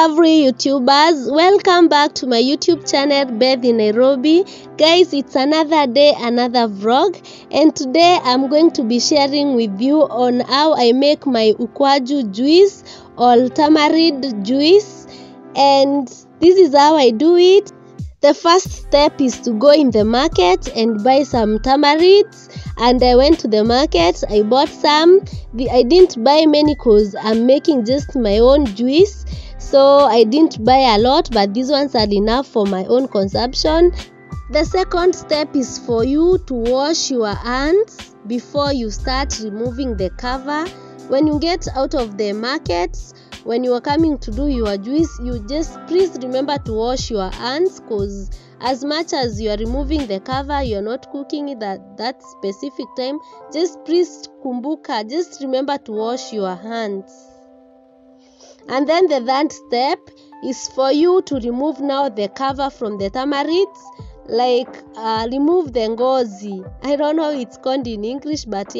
lovely YouTubers, welcome back to my YouTube channel Beth in Nairobi. Guys, it's another day, another vlog, and today I'm going to be sharing with you on how I make my ukwaju juice or tamarind juice, and this is how I do it. The first step is to go in the market and buy some tamarinds, and I went to the market, I bought some. I didn't buy many because I'm making just my own juice, so I didn't buy a lot, but these ones are enough for my own consumption. The second step is for you to wash your hands before you start removing the cover. When you get out of the markets, when you are coming to do your juice, you just please remember to wash your hands, because as much as you are removing the cover, you are not cooking it at that specific time. Just please kumbuka, just remember to wash your hands. And then the third step is for you to remove now the cover from the tamarinds, like remove the ngozi. I don't know it's called in English, but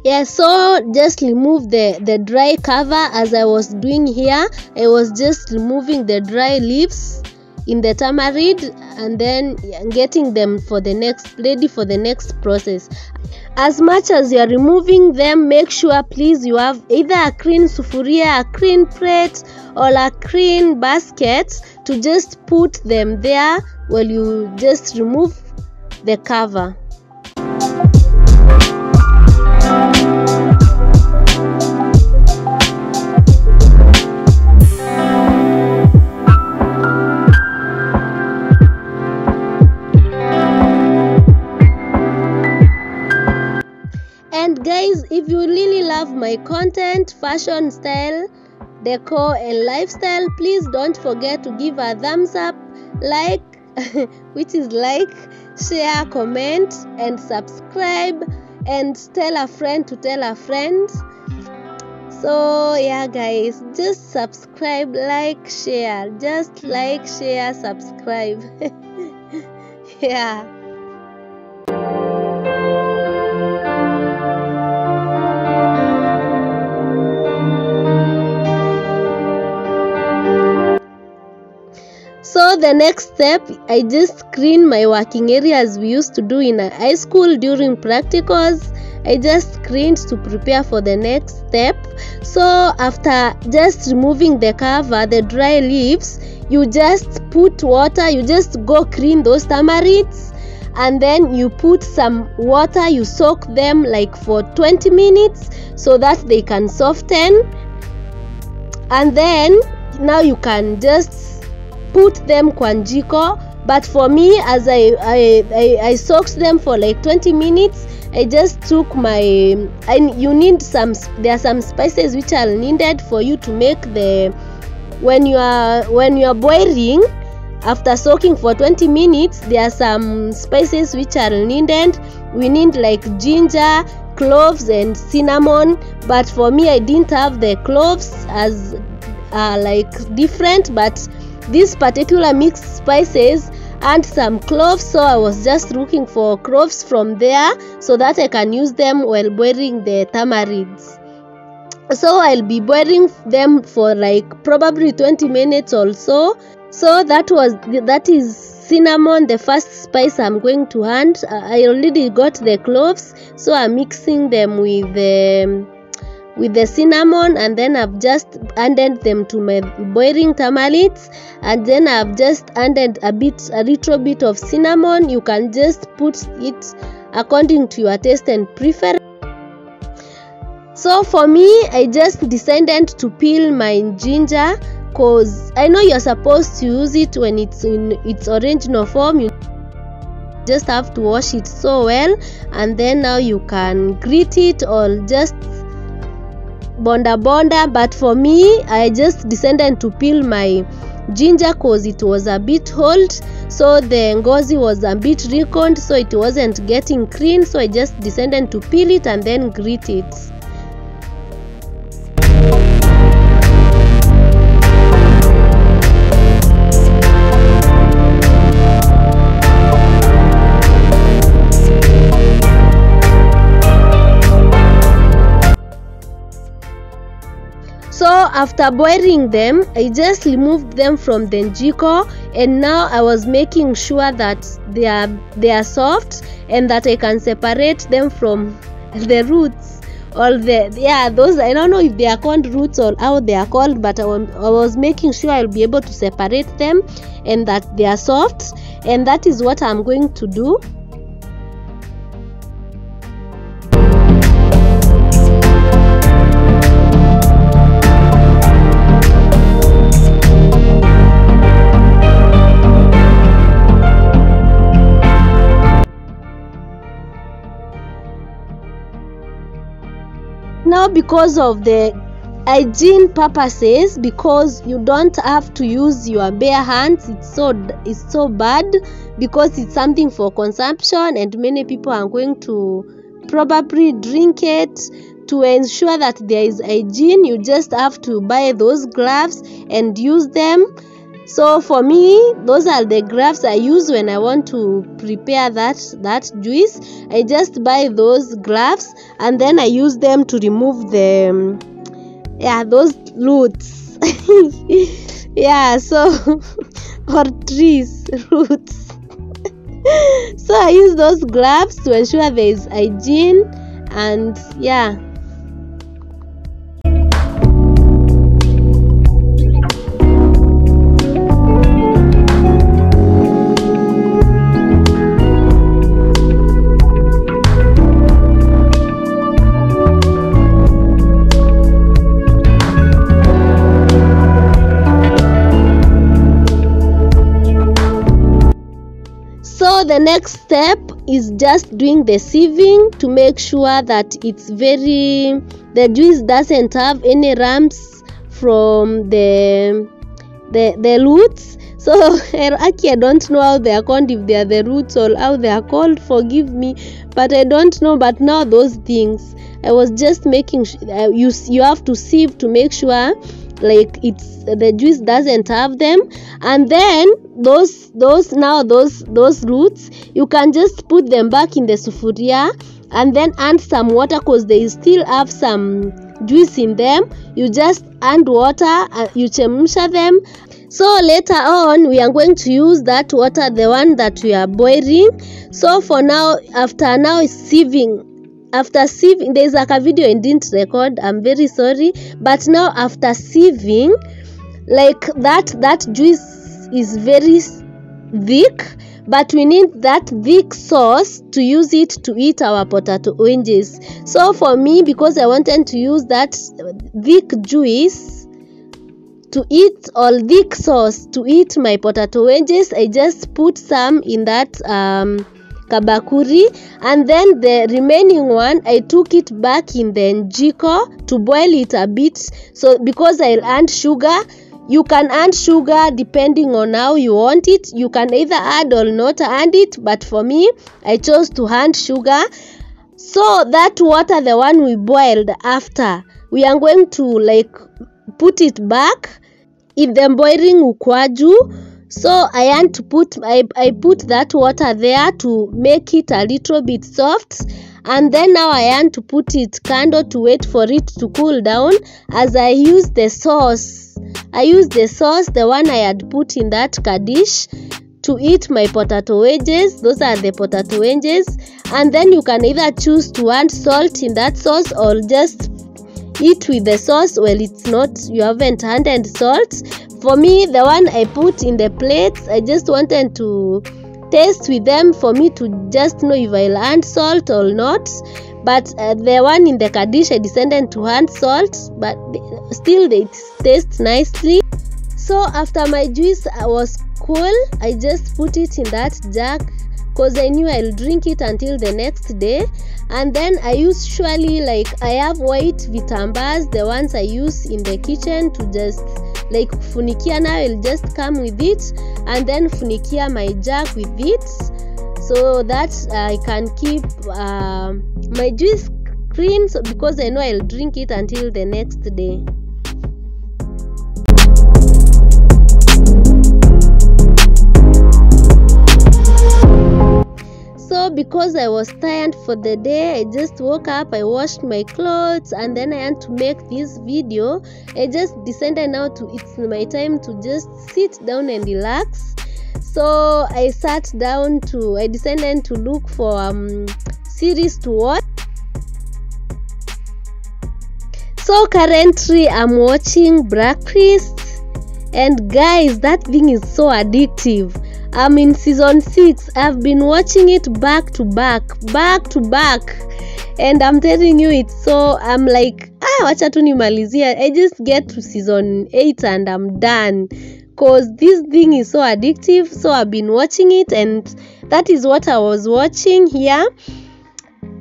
yeah, so just remove the dry cover. As I was doing here, I was just removing the dry leaves in the tamarind and then getting them for the next, ready for the next process. As much as you are removing them, make sure please you have either a clean sufuria, a clean plate, or a clean basket to just put them there while you just remove the cover. And guys, if you really love my content, fashion, style, decor and lifestyle, please don't forget to give a thumbs up, like which is like, share, comment and subscribe, and tell a friend to tell a friend. So yeah guys, just subscribe, like, share, just like, share, subscribe. Yeah. So the next step, I just clean my working area as we used to do in high school during practicals. I just cleaned to prepare for the next step. So after just removing the cover, the dry leaves, you just put water, you just go clean those tamarinds, and then you put some water, you soak them like for 20 minutes so that they can soften, and then now you can just put them kwa jiko. But for me, as I soaked them for like 20 minutes, I just took my, and you need some, there are some spices which are needed for you to make the, when you are boiling after soaking for 20 minutes, there are some spices which are needed. We need like ginger, cloves and cinnamon, but for me I didn't have the cloves as like different, but this particular mixed spices and some cloves, so I was just looking for cloves from there so that I can use them while boiling the tamarinds. So I'll be boiling them for like probably 20 minutes or so. So that is cinnamon, the first spice I'm going to add. I already got the cloves, so I'm mixing them with the cinnamon, and then I've just added them to my boiling tamarinds, and then I've just added a little bit of cinnamon. You can just put it according to your taste and preference. So for me, I just decided to peel my ginger, because I know you're supposed to use it when it's in its original form. You just have to wash it so well, and then now you can grate it or just bonda. But for me, I just decided to peel my ginger because it was a bit old, so the ngozi was a bit wrinkled, so it wasn't getting clean. So I just decided to peel it and then grate it. So after boiling them, I just removed them from the njiko, and now I was making sure that they are soft and that I can separate them from the roots, or those, I don't know if they are called roots or how they are called, but I was making sure I'll be able to separate them and that they are soft, and that is what I'm going to do. Now, because of the hygiene purposes, because you don't have to use your bare hands, it's so bad, because it's something for consumption and many people are going to probably drink it. To ensure that there is hygiene, you just have to buy those gloves and use them. So for me, those are the gloves I use when I want to prepare that juice. I just buy those gloves and then I use them to remove those roots. Or trees roots. So I use those gloves to ensure there is hygiene, and so the next step is just doing the sieving to make sure that the juice doesn't have any lumps from the roots. So I don't know how they are called, if they are the roots or how they are called, forgive me, but I don't know. But now those things, I was just making sure you have to sieve to make sure like the juice doesn't have them. And then those roots, you can just put them back in the sufuria and then add some water, because they still have some juice in them. You just add water, you chemsha them. So later on we are going to use that water, the one that we are boiling. So for now, after sieving, there's like a video I didn't record, I'm very sorry, but now after sieving, like that juice is very thick, but we need that thick sauce to use it to eat our potato wedges. So for me, because I wanted to use that thick juice to eat, or thick sauce to eat my potato wedges, I just put some in that kabakuri, and then the remaining one I took it back in the njiko to boil it a bit. So because I'll add sugar, you can add sugar depending on how you want it. You can either add or not add it, but for me, I chose to add sugar. So that water, the one we boiled after, we are going to like put it back in the boiling ukwaju. So I put that water there to make it a little bit soft, and then now I want to put it candle to wait for it to cool down, as I use the sauce. The one I had put in that dish to eat my potato wedges. Those are the potato wedges. And then you can either choose to add salt in that sauce or just eat with the sauce. Well, it's not, you haven't added salt. For me, the one I put in the plates, I just wanted to taste with them for me to just know if I'll add salt or not. But the one in the dish, I decided to add salt, but still they taste nicely. So after my juice was cool, I just put it in that jug, because I knew I'll drink it until the next day. And then I usually, like, I have white vitambas, the ones I use in the kitchen to just like funikia. Now I'll just come with it and then funikia my jug with it, so that I can keep my juice clean, so because I know I'll drink it until the next day. So So because I was tired for the day, I just woke up, I washed my clothes, and then I had to make this video. I just decided now it's my time to just sit down and relax. So I decided to look for series to watch. So currently I'm watching Blacklist, and guys, that thing is so addictive. I'm in season 6. I've been watching it back to back, and I'm telling you, I'm like, wacha tu nimalizie. I just get to season 8 and I'm done, cause this thing is so addictive. So I've been watching it, and that is what I was watching here.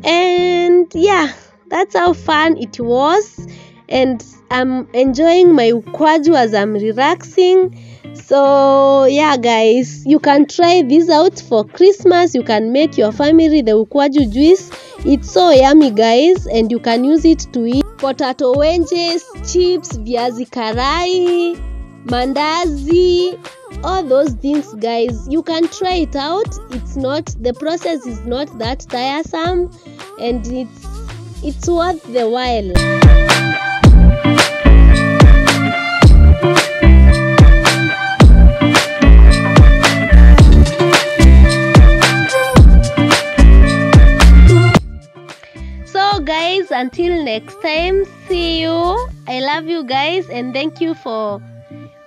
And yeah, that's how fun it was, and I'm enjoying my ukwaju as I'm relaxing. So yeah guys, you can try this out for Christmas. You can make your family the ukwaju juice. It's so yummy guys, and you can use it to eat potato wedges, chips, viazi karai, mandazi, all those things guys. You can try it out. The process is not that tiresome, and it's worth the while. So guys, until next time, see you. I love you guys, and thank you for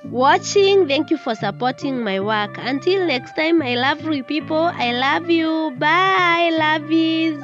watching. Thank you for supporting my work. Until next time, I love you people. I love you. Bye, lovies.